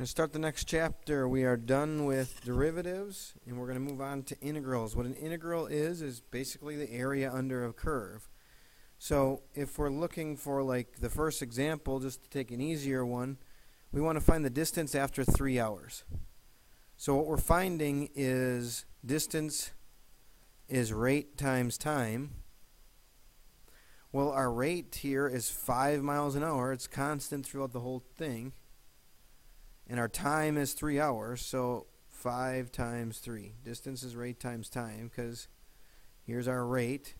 going to start the next chapter. We are done with derivatives, and we're going to move on to integrals. What an integral is basically the area under a curve. So if we're looking for like the first example, just to take an easier one, we want to find the distance after 3 hours. So what we're finding is distance is rate times time. Well, our rate here is 5 miles an hour. It's constant throughout the whole thing. And our time is 3 hours, so 5 times 3. Distance is rate times time, because here's our rate,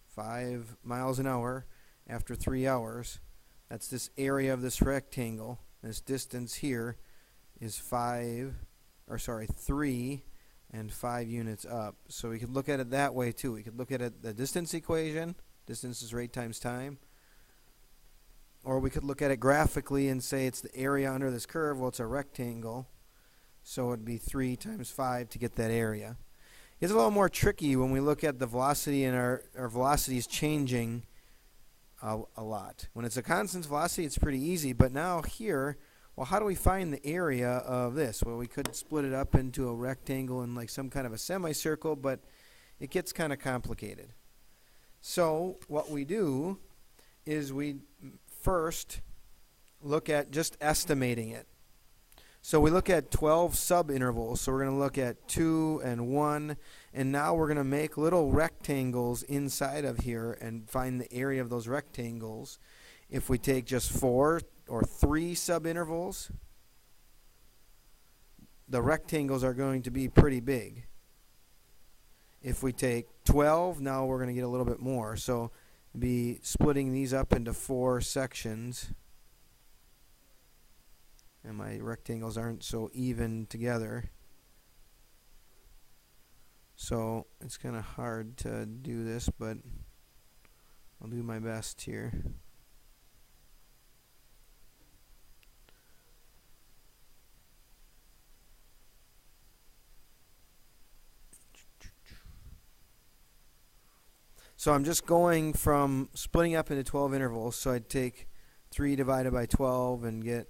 5 miles an hour after 3 hours. That's this area of this rectangle. This distance here is 3 and 5 units up. So we could look at it that way too. We could look at it the distance equation, distance is rate times time. Or we could look at it graphically and say it's the area under this curve. Well, it's a rectangle, so it would be 3 times 5 to get that area. It's a little more tricky when we look at the velocity, and our velocity is changing a lot. When it's a constant velocity, it's pretty easy. But now here, well, how do we find the area of this? Well, we could split it up into a rectangle and like some kind of a semicircle, but it gets kind of complicated. So what we do is we first look at just estimating it. So we look at 12 subintervals. So we're going to look at 2 and 1, and now we're going to make little rectangles inside of here and find the area of those rectangles. If we take just 4 or 3 subintervals, the rectangles are going to be pretty big. If we take 12, now we're going to get a little bit more. So be splitting these up into 4 sections, and my rectangles aren't so even together, so it's kind of hard to do this, but I'll do my best here. So I'm just going from splitting up into 12 intervals. So I'd take 3 divided by 12 and get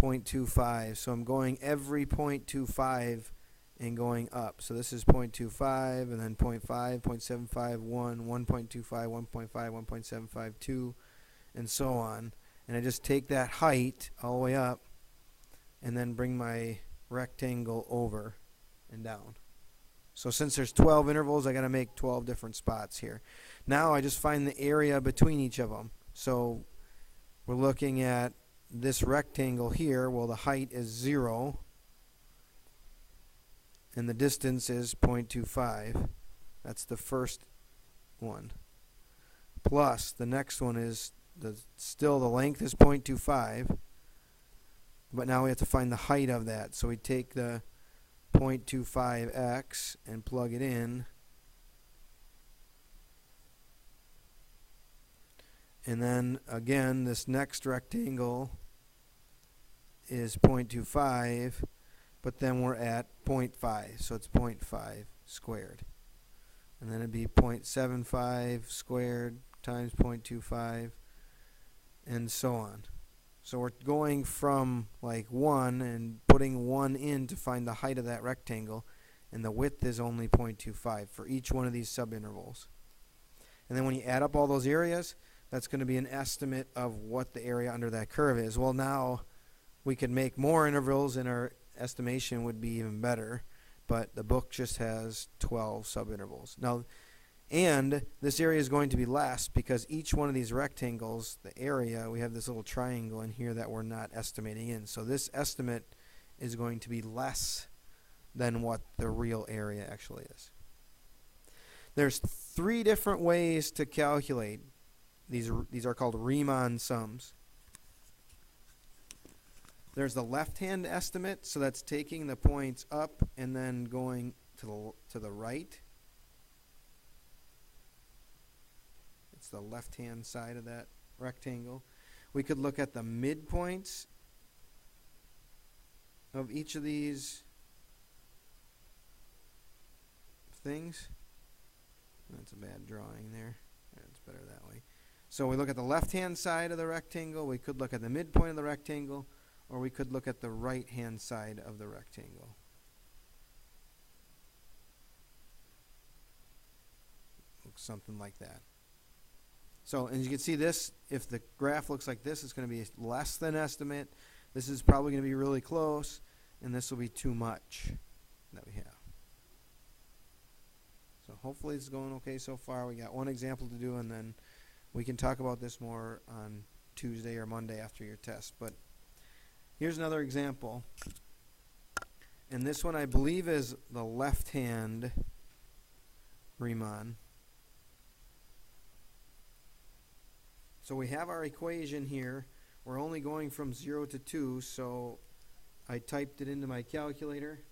0.25. So I'm going every 0.25 and going up. So this is 0.25 and then 0.5, 0.75, 1, 1.25, 1.5, 1.75, 2, and so on. And I just take that height all the way up and then bring my rectangle over and down. So since there's 12 intervals, I got to make 12 different spots here. Now I just find the area between each of them. So we're looking at this rectangle here. Well, the height is 0, and the distance is 0.25. That's the first one. Plus, the next one is still the length is 0.25, but now we have to find the height of that. So we take the 0.25x and plug it in, and then again this next rectangle is 0.25, but then we're at 0.5, so it's 0.5 squared, and then it'd be 0.75 squared times 0.25, and so on. So we're going from like 1 and putting 1 in to find the height of that rectangle, and the width is only 0.25 for each one of these subintervals. And then when you add up all those areas, that's going to be an estimate of what the area under that curve is. Well, now we could make more intervals and our estimation would be even better, but the book just has 12 subintervals. Now, and this area is going to be less because each one of these rectangles, the area, we have this little triangle in here that we're not estimating in. So this estimate is going to be less than what the real area actually is. There's 3 different ways to calculate. These are called Riemann sums. There's the left-hand estimate, so that's taking the points up and then going to the right. It's the left-hand side of that rectangle. We could look at the midpoints of each of these things. That's a bad drawing there. It's better that way. So we look at the left-hand side of the rectangle. We could look at the midpoint of the rectangle, or we could look at the right-hand side of the rectangle. Looks something like that. So, as you can see this, if the graph looks like this, it's going to be less than estimate. This is probably going to be really close, and this will be too much that we have. So hopefully it's going okay so far. We got one example to do, and then we can talk about this more on Tuesday or Monday after your test. But here's another example. And this one I believe is the left-hand Riemann. So we have our equation here. We're only going from 0 to 2, so I typed it into my calculator,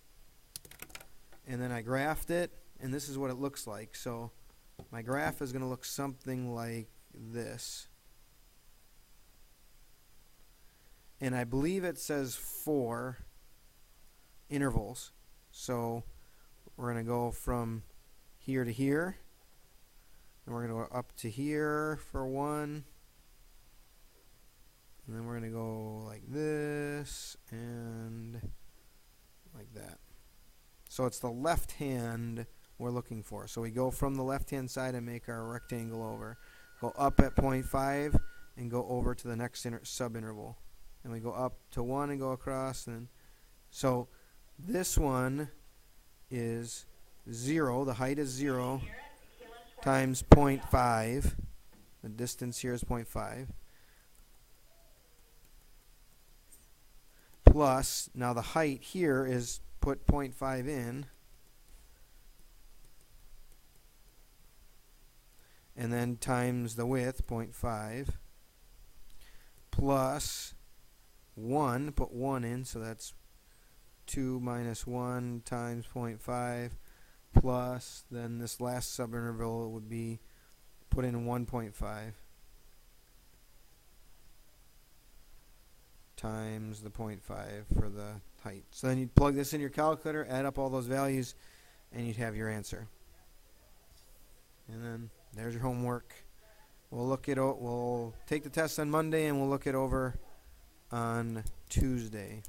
and then I graphed it, and this is what it looks like. So my graph is going to look something like this. And I believe it says 4 intervals. So we're going to go from here to here, and we're going to go up to here for 1. And then we're going to go like this and like that. So it's the left hand we're looking for. So we go from the left hand side and make our rectangle over. Go up at 0.5 and go over to the next sub-interval. And we go up to 1 and go across. And so this one is 0. The height is 0 times 0.5. The distance here is 0.5. Plus, now the height here is put 0.5 in, and then times the width, 0.5, plus 1, put 1 in, so that's 2 minus 1 times 0.5, plus, then this last subinterval would be put in 1.5. Times the 0.5 for the height. So then you'd plug this in your calculator, add up all those values, and you'd have your answer. And then there's your homework. We'll take the test on Monday, and we'll look it over on Tuesday.